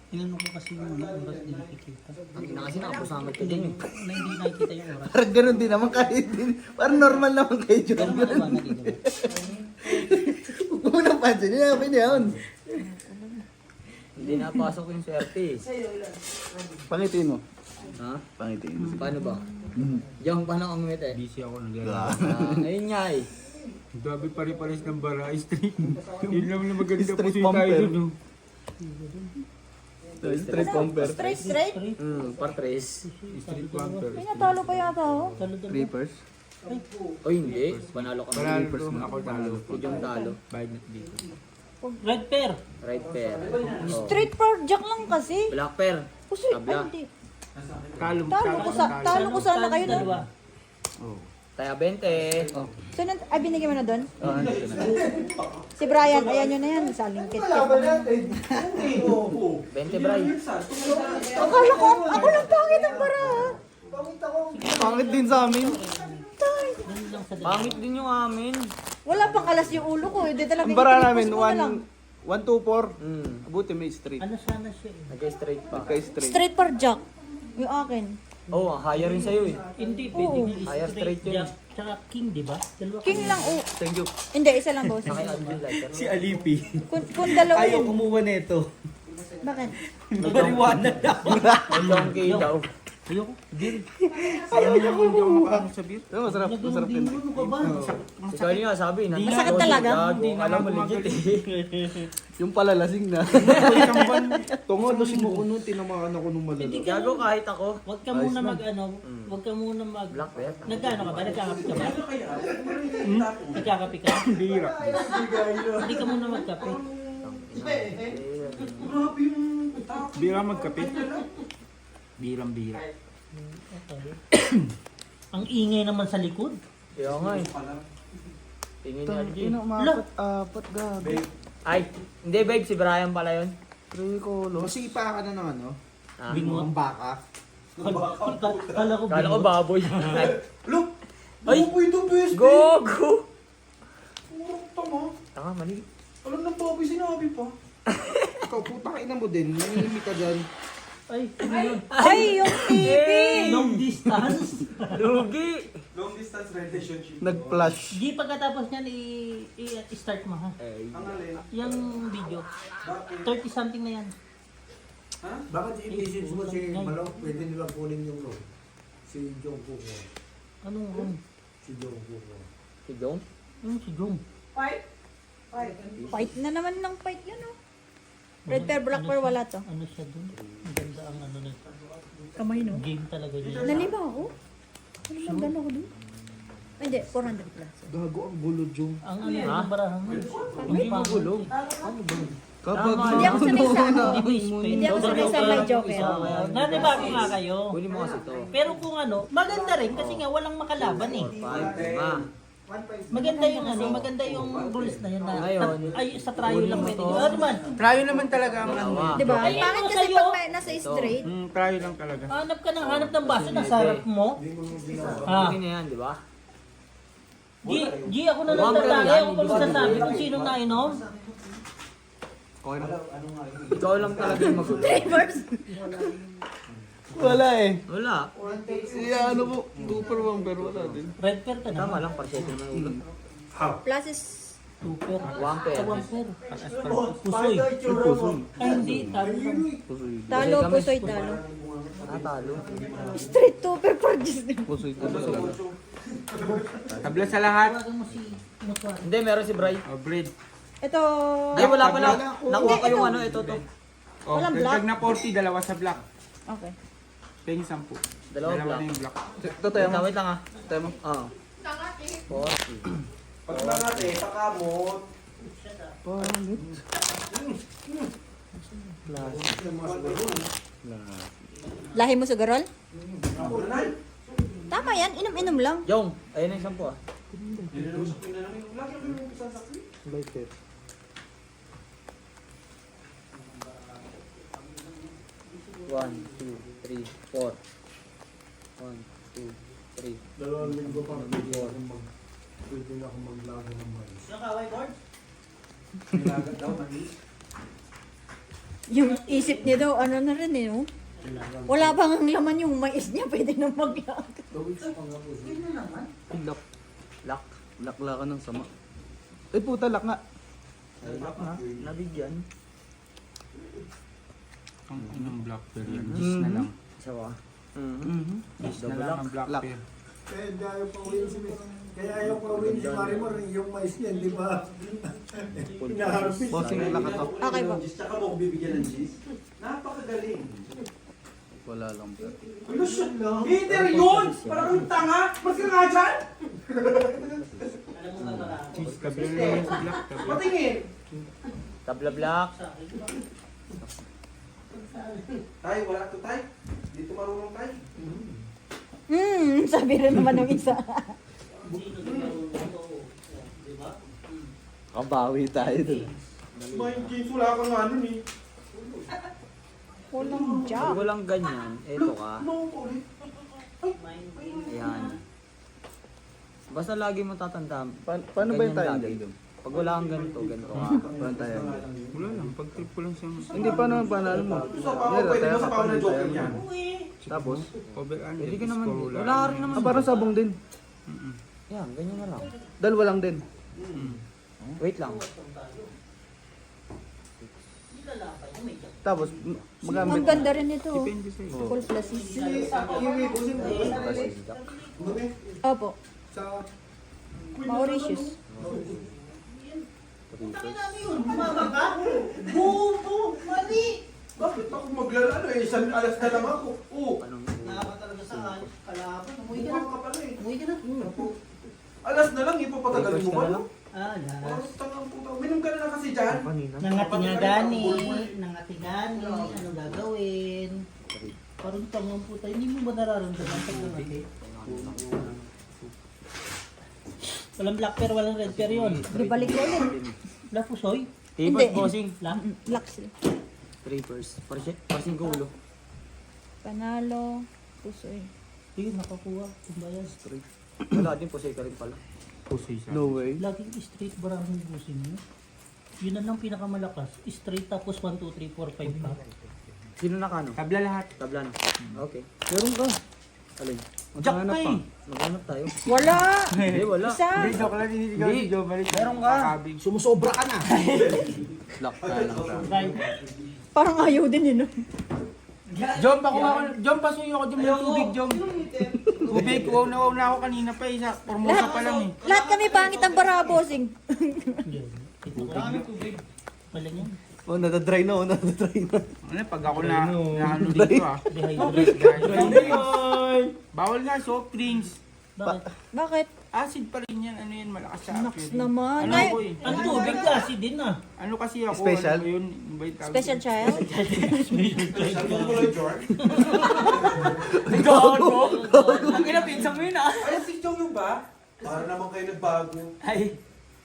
Tinanong ko kasi yung oras din nakikita. Ang ina kasi nakapusamit ko din eh. Na hindi nakikita yung oras. Parang ganun din naman kahit din. Parang normal naman kayo dyan. Pero maliwanag dito. Huwag mo nang pansin. Hindi yun. Hindi napasok yung swerte eh. Pangitiin mo. Ha? Pangitiin mo. Paano ba? Yung paano ang ngumit eh? Busy ako naglalaro. Ayun nga eh. Grabe pare-pares ng bara. Street. Yun lang na maganda Street po tayo bumper. dun. Straight bumper. Straight? Partres. Street bumper. Ay, natalo pa yata oh. Trippers. O hindi, panalo ka Panalo na. to, ako talo. Yung talo. Bayad na dito. Red pair. Right pair. Oh. Straight for jack lang kasi. Black pair. Kasi, Tabla. ay hindi. Talo Talo ko sana kayo doon. Dalawa. Taya 20. So, ay binigyan mo na doon? Ah, ano na. Si Brian, ayan yun na yan. Salingkit. Oo. 20 bray. Akala ko, ako lang pangit ang bara. Pangit din sa amin. Ganun lang sa dalawa. Pangit din yung amin. Wala pang alas yung ulo ko. Hindi talaga. Ang bara namin, itinipos ko na lang. 1, 2, 4. Hmm. Abuti may straight. Ano sana siya eh? Nagka-straight pa. Nagka-straight. Straight for jack. Yung akin. Oo, higher rin sa'yo eh. Hindi, pwede nga Kaya straight yun. jack. Tsaka king, di ba? Dalawa King lang. Oh. Thank you. Hindi, isa lang boss. Nakaya Alvin lighter. Si Alipi. Kung dalawa Ayaw yun. kumuha nito. Bakit? Nabaliwanag ako. Ang donkey daw. Ayoko. Ayaw niya hindi ako makakang sa beer. Pero masarap, masarap Din yun. mo, ano ka ba? Ikaw niya sabi. Masakit talaga? Hindi alam mo legit eh. Yung palalasing na. Tungod na sumukuno, tinamaan ako nung malala. Gago kahit ako. Huwag ka muna mag ano, huwag ka muna mag... Black bear. Nagkano ka ba? Nagkakape ka ba? Nagkakape ka? Bira. Hindi ka muna magkape. Bira magkape. Birang bira. Ang ingay naman sa likod. Kaya nga eh. Tingin ni Algie. Ino, apat gabi. Ay, hindi babe, si Brian pala yun. Tricolor. Masipa ka na ng ano? Ah. Bingot. Ang baka. Kala ko Kala ko bingot. baboy. Ay, Look! Ay! Buboy ito, best! Gogo! Purok tama. Tanga, mali. Alam ng baboy, sinabi pa. Ikaw, puta ina mo din. Nanginimi ka dyan. Ay, ano yun? Ay, yung TV! Long distance. Lugi! Long distance relationship. Nag-flash. Di pagkatapos niyan, i-start mo ha. Ay, Ang alin. Yung video. 30 something na yan. Bakit i-message mo si Malo? Pwede nilang kunin yung room. Si Jong Kuko. Anong room? Si Jong Kuko. si Jong? Yung si Jom. Fight na naman ng fight yun oh. Red pair, black pair, wala to. Ano siya dun? Ang ganda ang ano nito. Kamay, no? Game talaga niya. Nalima ako. Ano bang gano'n ko dun? Ay, hindi, 400 plus. Gago ang gulo, Jung. Ang ano yung barahan mo. Hindi magulo. Kapag Hindi ako sanay sa ano. Hindi Hindi ako sanay sa may joker. Nanibago nga kayo. Huli mo kasi to. Pero kung ano, maganda rin kasi nga walang makalaban eh. 5, 5. Maganda yung ano, maganda yung rules na yun na. Ngayon, Ay, sa trial lang pwede. Ano naman? Trial naman talaga ang ano. Dalawa. Di ba? Ay, Pangit ano kasi sa'yo? pag may nasa straight. Trial lang talaga. Hanap ng baso na sarap mo. Ah, Hindi na yan, di ba? G, ako na nagtatali. Ako pa magsasabi kung sino nainom. Ikaw lang talaga yung magulo. Reverse. Wala eh. Wala. Siya ano po, 2 per 1 pero wala din. Red pair ka Tama na. lang, para sa ito naman ulo. Plus is... 2 pair. 1 pair. 1 pair. Pusoy. Ay, hindi. Talo lang. Talo, pusoy, talo. Natalo. Straight 2 pair practice. Pusoy ko talaga. Tabla sa lahat. Tawagan mo si Muswa. Hindi, meron si Bray. Oh, bread. Ito... Ay, wala pala. Hindi, Nakuha ko yung ito. ano, ito to. Oh, Walang dagdag black. na 40, dalawa sa black. Okay. Peng 10. Dalawa na black. yung black. Totoo mo. Wait lang ah. Totoo mo. Oo. 40. Pag nangate, pakamot. Pangit. Lahi mo sugarol? Nanay. Tama yan, inom-inom lang. Yung, ayun ang 10 ah. Light it. One, two, three, 4. 1, 2, 3. Dalawang linggo pa pwede na ako maglago ng mais. Yung kaway board? Nilagat daw, mali. Yung isip niya daw, ano na rin eh, no? Wala bang ang laman yung mais niya, pwede na maglag. Lock. Lock. Lakla ka ng sama. Eh puta, lock nga. Ay, lock na. Nabigyan. Ang anong black pair yan. Gis na lang. Isa ba? Gis na Double lang ang black Lock. pair. Kaya hindi ayaw pa uwi si Kaya ayaw pa uwi si Marimar yung mais niya, di ba? Hinaharvest. Bossing na ka to. Okay po. Tsaka mo kung bibigyan ng cheese. Napakagaling. Wala lang pero. Ilusyon lang. Peter yun! Parang kang tanga! Mas ka nga dyan! Alam mo ba marami? Cheese, tabla na lang sa black. Tabla. Patingin! Tabla black. Tay, wala to tay. Dito marunong tay. Sabi rin naman ng isa. Kabawi tayo dun. Mind games, wala kang ano ni. Walang Pag job. walang ganyan, eto ka. No, ulit. Ayan. Basta lagi mo tatandaan. Paano ba yung ganyan tayo lagi. dun? Pag wala kang ganito, ganito ka. Paano tayo? Wala lang, pag trip ko lang sa Hindi, paano ang panalo mo? Sa pao, pwede mo sa pao ng joker yan. Tapos, cover and pwede ka naman. Wala ka rin naman. Ah, parang sabong din. Yan, ganyan na lang. Dalawa lang din. Wait lang. Tapos, Ang magamit. ganda rin ito. Depende sa'yo. Full plasis. Iwi ko si Opo. sa Mauritius. Mama ka? Bubo! Mali! Bakit ako maglalaro eh? Isang alas na lang ako. Oo. Anong Naka talaga sa kalaban. Umuwi ka Buwan na. ka pala eh. Umuwi ka na. Alas na lang, ipapatagalin mo Papers ka ba? na lang? Parang tangang puta. Minum ka na lang kasi dyan. Nangatingagani. Nangatingani. Ano gagawin? Parang tangang puta. Hindi mo ba nararamdaman pag nangati? Walang black pair, walang red pair yun. Ibalik ko ulit. Black pusoy? Tipos, Hindi. bossing. Lang? Black sila. 3 pairs. Parsing ko ulo. Panalo. Pusoy. Sige, nakakuha. Kumbayan. Wala din po ka rin pala. Pusoy sa. No way. Laging straight barang yung busin mo. Yun na lang pinakamalakas. Straight tapos 1, 2, 3, 4, 5 pa. Sino nakano? Tabla lahat. Tabla na. Okay. Meron ka. Alin? Jack Maghanap pa pa. eh. Maghanap tayo. Wala! Hindi, wala. Isa! Hindi, joke lang. Hindi, Hindi. Joe. Balik. Meron ka. Kakabig. Sumusobra ka na. Lock ka lang ka. Right? Parang ayaw din yun. No? Jom, Jom, pasuyo ako dyan ng tubig, Jom. Tubig, wow na ako kanina pa eh. Sa Formosa pa lang eh. Lahat kami pangit ang barabosing. Yun. Ito ko. Walang yan. Oh, nadadry na, nadadry na. Ano, pag ako na ano dito Dehydrate. Bawal nga soft drinks. Bakit? Acid pa rin yan. Ano yan, malakas sa Naks acid. naman. Ano Ay, ako eh? Ang tubig kasi din ah. Ano kasi ako? Special? Ano ba yun? Ano ba yung tawag special doon? child? Sabi mo lang, George. Gago! Ang pinapinsan mo yun ah. Ay, si Chong yung ba? Para naman kayo nagbago. Ay.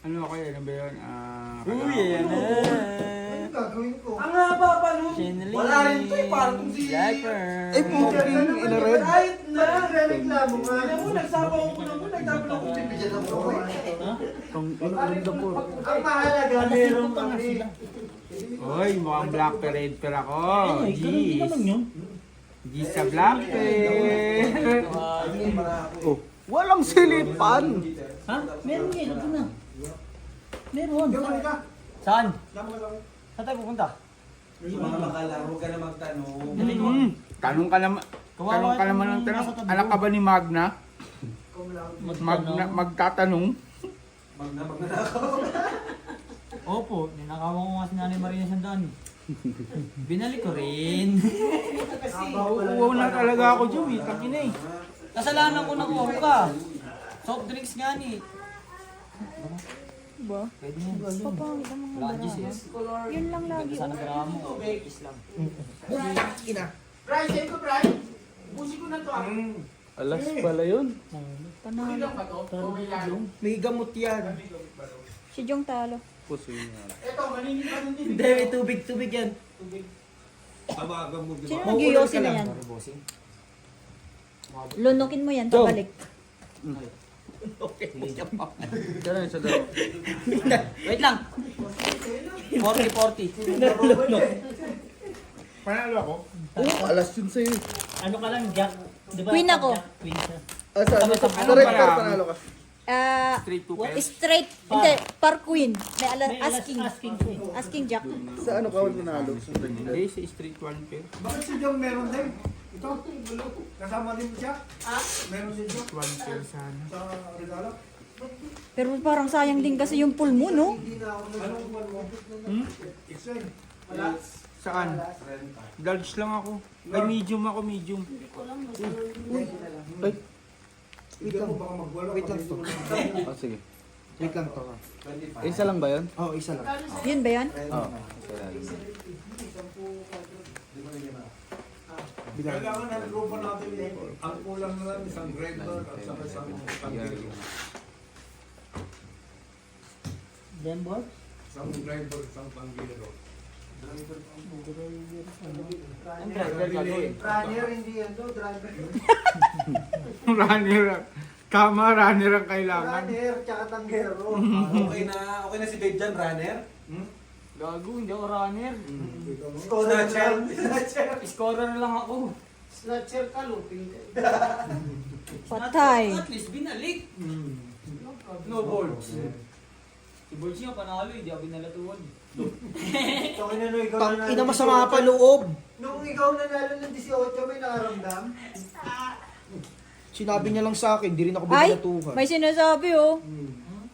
Ano ako yun? Ano ba yun? Uy, yan na. Gagawin ko. Ang haba pa, no? Chinely. Wala rin ito eh, parang kung si... Diaper. Ay, puking inared. Kahit na! Reklamo nga. Tignan mo, nagsabaw ko na mo, nagsabaw ako, bibigyan ako. Ang inagda po. Ang mahalaga, meron kami. Oy, mukhang black parade per ako. Ay, ganun din naman yun. G's sa black parade. Oh, walang silipan. Ha? Meron nga, ito na. Meron. Saan? Saan tayo pupunta? Yung mga makalaro, huwag ka na magtanong. Tanong ka naman. Tanong ka naman ng tanong. Anak ka ba ni Magna? Magtatanong. Magnanakaw. Opo, ninakawan ko nga si Nanay Maria Sandaan. Binalik ko rin. Uuwaw na talaga ako dyan eh. Takin eh. Kasalanan ko na ko ka. Soft drinks nga ni. Ba? Pwede yan. Papangit ang mga Lunges dara. yan. Yun lang lagi. Sana gramo. Islam. Bry, save ko Bry. Busi ko na to ah. Alas pala yun. Panalo. May gamot yan. Si Jong talo. Puso yun nga. Eto, maningin pa rin din. Hindi, may tubig yan. Sino nag-yosi na yan? Lunukin mo yan, pabalik. Kaya yun sa daw. Wait lang. 40-40. Panalo ako. Oh, alas yun sa'yo. Ano ka lang, Jack? Di ba? Queen ako. Queen siya. Ah, sa ano? Sa Anong red pala? card panalo ka. Straight to pair. Straight. Hindi, par queen. May May asking. asking siya. Asking Jack. Sa ano ka panalo? Sa red card. Hindi, sa straight one pair. Bakit si John meron din? Ito, kasama din mo siya? Meron si John One pair sana. sa regalo? Pero parang sayang din kasi yung pool mo, no? Anong buwan mo? Excel. Saan? Large lang ako. Ay, medium ako, medium. Ay, Hindi mo baka magwala. Wait lang to. oh, sige. Wait lang to. Isa lang ba yun? Oo, isa lang. Yun ba yan? Oo. Kailangan ng grupo natin eh. Ang kulang na lang isang regular at saka isang pangkilo. Then boy? Isang driver, isang pangkilo. Ang driver gagawin. Runner, hindi yan to. Driver. Runner. Kama, runner ang kailangan. Runner, tsaka tanggero. Okay na si Babe dyan, runner? Gago, hindi ako runner. Snatcher. Scorer lang ako. Snatcher ka, lupin ka. Patay. At least binalik. No balls. Si Balls nga panalo, hindi ako binalatuan. Tang ina masama pa loob. Nung ikaw nanalo ng 18, may nakaramdam? Sinabi niya lang sa akin, di rin ako Ay, binatuhan. may sinasabi, oh.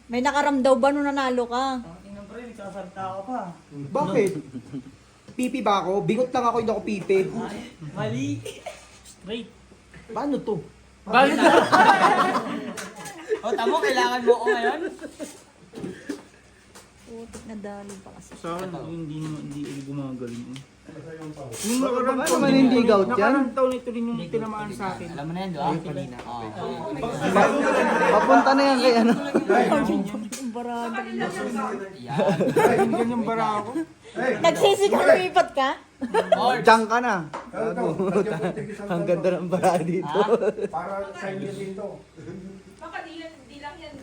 May nakaramdaw ba nung nanalo ka? Ang inang pre, nagsasalta ka pa. Bakit? Pipi ba ako? Bingot lang ako, hindi ako pipi. Mali. Straight. Paano to? Bakit? O, tamo, kailangan mo ako ngayon? Putik na dali pa kasi. Sa akin, hindi gumagaling. Yung naman hindi gout yan? Nakarang taon ito rin yung tinamaan sa akin. Alam mo na yan, di ba? Kanina. Papunta na yan kay ano. Ang barada. Yung ganyang bara ako. Nagsisigaw lumipat ka? Diyan ka na. Ano? Ang ganda ng bara dito. Para sa inyo dito.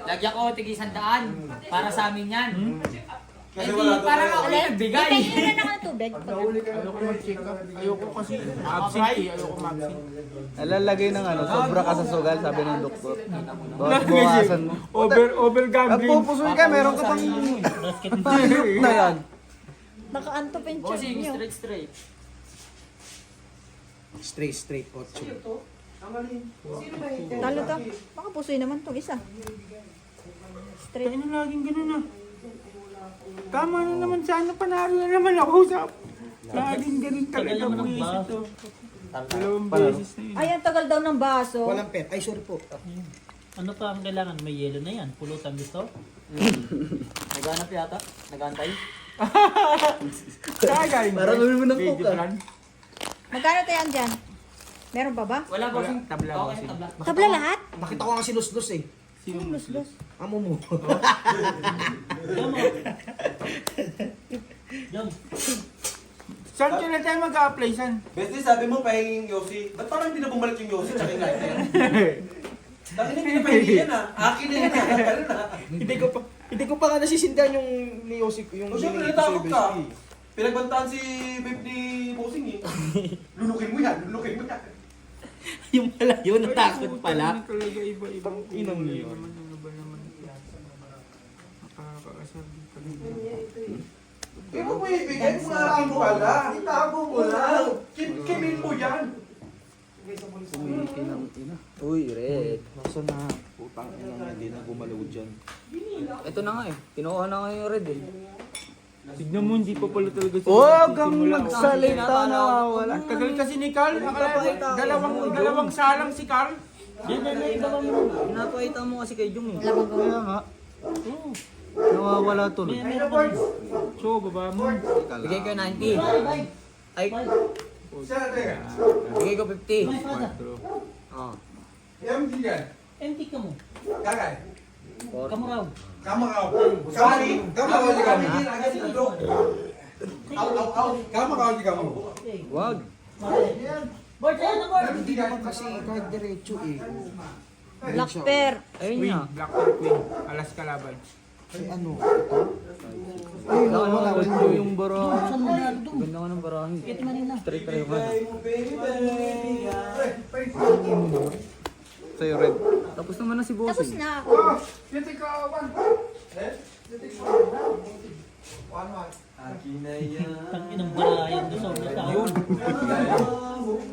Lagyan ko, tig-100. Para sa amin yan. Kasi Hindi, wala daw parang kayo. ako yung nagbigay. Tingin na ng tubig. Nahuli ka Ayoko mag-check up. Ayoko kasi absent eh. Ayoko mag-absent. Nalalagay ng ano, sobra ka sa sugal, sabi ng doktor. Bakit buwasan mo? Over At gambling. pupusoy ka, meron ka pang hayop na yan. Nakaanto pa yung chat Bossing, niyo. straight. Straight, 8. Talo to. Baka pusoy naman tong isa. Straight. Kaya na laging ganun ah. Tama na naman sana, panalo na naman ako sa... Laging ganun talaga Tagal naman ang buwisit baso. to. Dalawang beses na yun. Ay, ang tagal daw ng baso. Walang pet. Ay, sorry po. Ano pa ang kailangan? May yelo na yan. Pulutan gusto? Naghanap yata? Nagantay? Saan galing? Parang gawin mo ng Video coke, ah. plan? Magkano tayo andyan? Meron pa ba? Wala Wala. Tabla Okay, bossing. tabla. Tabla lahat? Nakita ko nga sinuslos eh. Sino Los. Amo mo. Jom. Saan ka na tayo mag-a-apply? Saan? Bestie, sabi mo pahinging Yossi. Ba't parang hindi na bumalik yung Yossi? Tsaka yung lighter. Dahil hindi na pahingi yan Akin na yan Ganun Hindi ko pa nga nasisindihan yung ni Yossi, yung O syempre, natakot ka. Pinagbantaan si babe ni Bossing eh. Lulukin mo yan. Yung pala yun, natakot pala. Talaga iba-ibang inang yun. Ano ba naman? Nakakaasar din talaga. Kaya mo ibigay mo lang pala. Itago mo lang. Kimin mo yan. Umiikin ang ina. Uy, red. Nasa na? Putang ina, hindi na gumalaw dyan. Ito na nga eh. Kinuha na nga yung red eh. Tignan mo, hindi pa pala talaga sila. Huwag kang nagsisimula. magsalita na wala. Ang tagal kasi ni Carl. Dalawang salang si Carl. Yan na iba mo. Pinapakita mo kasi kay Jung eh. Kaya nga. Nawawala to. May meron pa rin. So, baba mo. Bigay ko 90. Ay, bigay ko 50. May fada. Oh. Empty ka mo. Kagay. Kamuraw. Kamakaw. Sorry. Kamakaw di kami. Kamakaw di kami. Wag. Board, sa'yo na board. Hindi naman kasi kahit diretso eh. Black pear. Ayun Queen, nga. Black Pearl Queen. Alas kalaban. Ay ano? Ayun, wala. Ganda yung barahan. Saan mo na doon? Ganda nga ng barahan. Kit manina. Straight tayo nga. Sa'yo, red. Tapos naman na si Tapos Bossing. na ako. Tangin ng barayan doon sa ulit tao.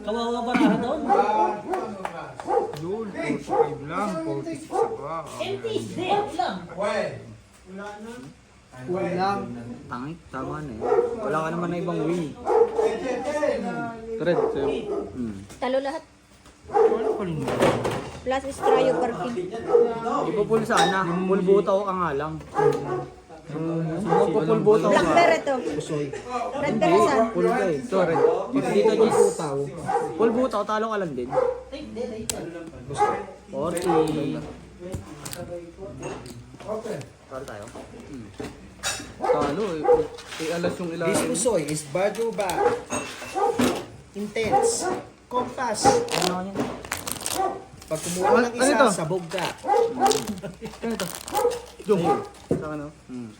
Kawawa barahan doon. Yun, 45 lang. 46 pa. Empty is dead lang. Walang. Tangik, tama na eh. Wala ka naman na ibang win. Red, sa'yo. Talo lahat. Wala pa rin. Plus is cryo parking. Ipupul sana. Pulbutaw ka nga lang. Pupulbutaw Black ka. pear ito. Usoy. Red pear saan? Pul ka eh. Ito red. If dito Jis. Pulbutaw, talo ka lang din. 40. Talo tayo. Talo eh. Alas yung This ilalim. Usoy is Bajuba. Intense. Compass. Ano nga yan? Pag kumuha ng Ano isa, ito? sabog ka. Jum. Saka na.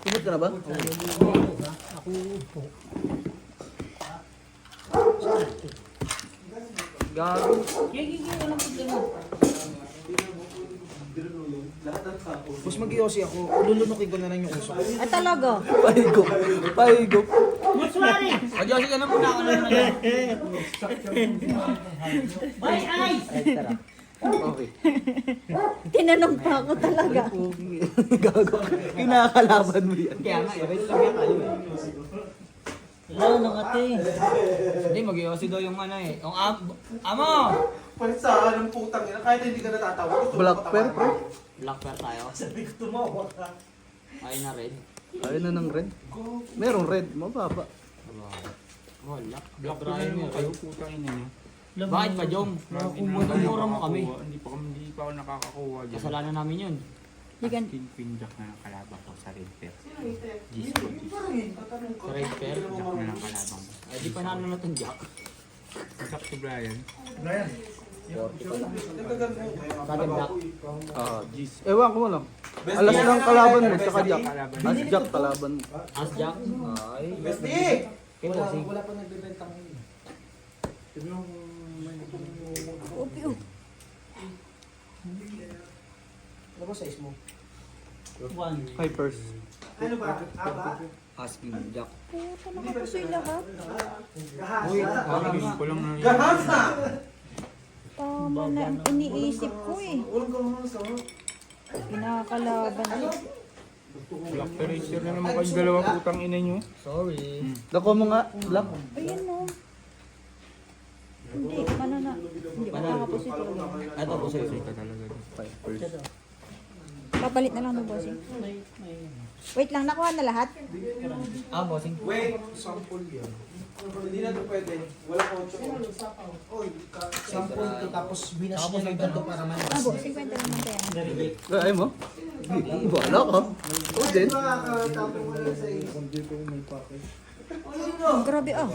Kumot ka na ba? Gago. Walang problema. Mas mag-iossi ako, lulunukin ko na lang yung uso. Ay talaga. Pahigop. Pahigop. Mutswari! Adyosi ka na muna ako na naman. Bye, eyes! Okay. Tinanong pa ako talaga. Gago. Kinakalaban mo yan. Kaya nga, red lang yan tayo eh. Wala nang ate. Hindi, mag-iossi daw yung ano eh. Yung amo! Palit sa ng putang ina. Kahit hindi ka natatawa. gusto mo Black pear, patawanan. pre. Black pear tayo. Sabi ko tumawa ka. Ayun na red. Ayun na ng red. Merong red. Mababa. Wala. Black Black Pearl mo kayo, putang ina niyo. Bakit pa, Jong? Mura mo kami. Hindi pa ako nakakakuha dyan. Kasalanan namin yun. Ligan. King Queen Jack na ng kalaban ko sa Red Pear. Sa red pear. Jack na ng kalaban ko. Ay, di pa naano na itong jack. Kasak si Brian. 40 pa lang. Sa atin black. Ah, jeez. Ewan ko mo lang. Alas lang kalaban mo, tsaka jack. As jack kalaban mo. As jack. Ay. Bestie! Kay Bossing. Wala pa nagbibenta ngayon. Upi, oh. Ano ba size mo? One. Hypers. Ano ba? Aba? Asking jack. Puta, nakapusoy lahat. Hindi ko lang na Gahasa! Tama na ang iniisip ko eh. Walang gahasa. Kinakalaban ko. Black eraser na naman kayong dalawa putang ina nyo. Sorry. Dako mo nga, Black. Ayan mo. Hindi, na. Hindi makakapos ito. Ito po sa'yo. Papalit na lang ng bossing. Wait lang, nakuha na lahat? Bossing. Wait, sample yan. Hindi na ito pwede. Wala ko 8. Oy, sample to tapos binas niya ng ganito para Ah, manibas. bossing, kwenta naman tayo. Ay mo? Wala ka. O din. Nakakatapon ko lang sa iyo. Grabe ah.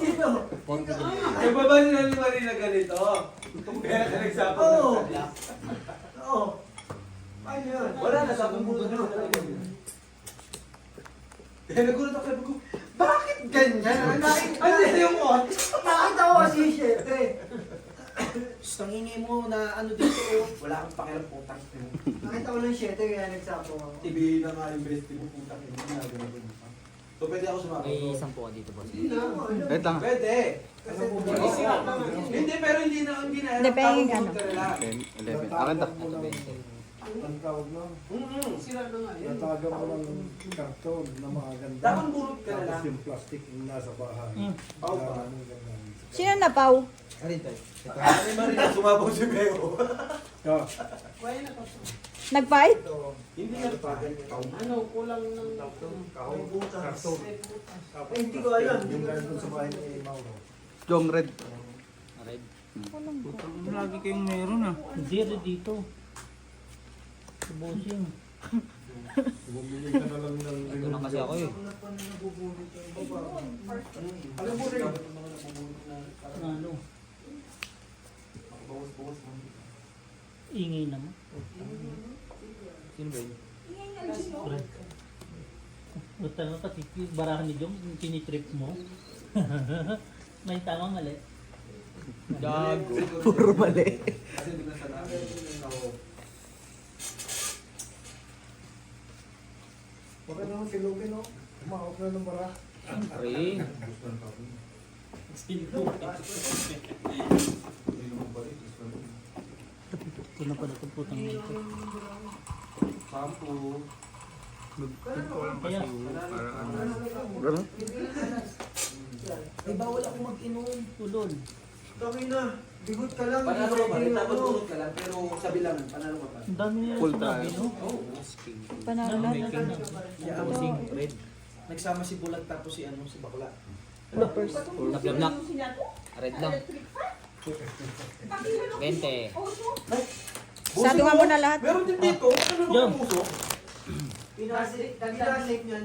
Ay, baba nila ni Marina ganito. Kaya ka nagsapaw ng sadya. Oo. Ano yun? Wala na, sabi mo na kaya nagulat ako, sabi ko, bakit ganyan? Ano yung on? Nakita ko kasi 7. Ang ingay mo na ano dito, wala kang pakialam putang. Nakita ko lang 7 kaya nagsapaw ako. Tibihin na nga yung best mo putang. So pwede ako sumama. May 10 ka dito, boss. Wait lang. Pwede. Kasi hindi, pero hindi na. Hindi, pero yung ano. 10, 11. Akin ta. Ang tawag na. Sira na nga yan. Nataga mo ng karton na mga ganda. Dapat burot ka na Tapos lang. yung plastic yung nasa bahay. Pau pa. Anong ganda. Sino na, Pau? Alin tayo? Ay, Marina, sumabaw si Beo. Ah, Nag-fight? Hindi na pagan niya. Ano, kulang ng... kahon, karton. Tapos Ay, hindi ko alam. Yung ganda sa bahay ni Mauro. Jong red. Red. Putang ina, lagi kayong meron ah. Zero dito. Bossing. Bumili ka na lang ng Ito na kasi ako eh. Alam mo rin. Ano? Ingay naman. Sino ba yun? Buta nga pati yung barahan ni Jom, tinitrip mo. May tama mali. Gago. Puro mali. Kasi hindi na sa namin. Okay naman si Luke, no? Umahok na ng bara. Ring. Ito na pala itong putang ito. Shampoo. Kaya, Gano'n? Ay, bawal ako mag-inom. tulol. Kami na. Bigot ka lang. Panalo ka pa rin. Tapos burot ka lang. Pero sa bilangan, panalo ka pa. Ang dami nila Full sinabi, time. no? Panalo lahat. Bossing. Red. Nagsama si Bulag tapos si ano, si Bakla. Black. Red lang. 20. Sabi nga mo na lahat. Meron din dito. Ano Jom. naman puso? Pinasik niyan.